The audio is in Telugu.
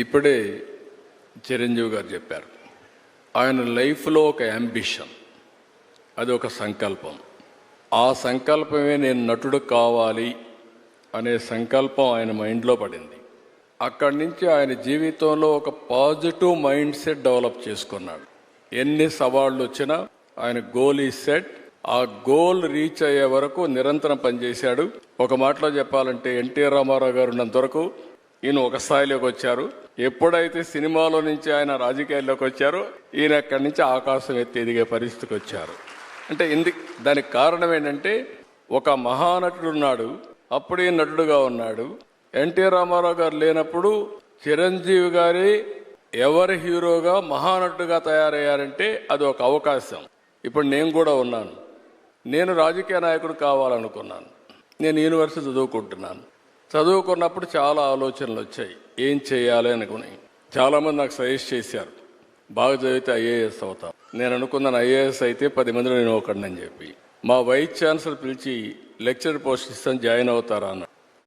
ఇప్పుడే చిరంజీవి గారు చెప్పారు, ఆయన లైఫ్లో ఒక యాంబిషన్, అది ఒక సంకల్పం. ఆ సంకల్పమే నేను నటుడు కావాలి అనే సంకల్పం ఆయన మైండ్లో పడింది. అక్కడి నుంచి ఆయన జీవితంలో ఒక పాజిటివ్ మైండ్ సెట్ డెవలప్ చేసుకున్నాడు. ఎన్ని సవాళ్ళు వచ్చినా ఆయన గోల్ ఈ సెట్, ఆ గోల్ రీచ్ అయ్యే వరకు నిరంతరం పనిచేశాడు. ఒక మాటలో చెప్పాలంటే ఎన్టీ రామారావు గారు ఉన్నంత వరకు ఈయన ఒక స్థాయిలోకి వచ్చారు. ఎప్పుడైతే సినిమాలో నుంచి ఆయన రాజకీయాల్లోకి వచ్చారో ఈయన అక్కడి నుంచి ఆకాశం ఎత్తి ఎదిగే పరిస్థితికి వచ్చారు. అంటే దానికి కారణం ఏంటంటే ఒక మహానటుడు ఉన్నాడు, అప్పుడే నటుడుగా ఉన్నాడు. ఎన్టీ రామారావు గారు లేనప్పుడు చిరంజీవి గారి ఎవరి హీరోగా మహానటుడుగా తయారయ్యారంటే అది ఒక అవకాశం. ఇప్పుడు నేను కూడా ఉన్నాను. నేను రాజకీయ నాయకుడు కావాలనుకున్నాను. నేను యూనివర్సిటీ చదువుకుంటున్నాను. చదువుకున్నప్పుడు చాలా ఆలోచనలు వచ్చాయి, ఏం చేయాలి అనుకుని. చాలామంది నాకు సజెస్ట్ చేశారు, బాగా చదివితే ఐఏఎస్ అవుతాం. నేను అనుకున్నాను ఐఏఎస్ అయితే 10 మందిలో నేను ఒకడిని అని చెప్పి. మా వైస్ ఛాన్సలర్ పిలిచి లెక్చర్ పోస్ట్ ఇస్తాను, జాయిన్ అవుతారా అన్నాడు.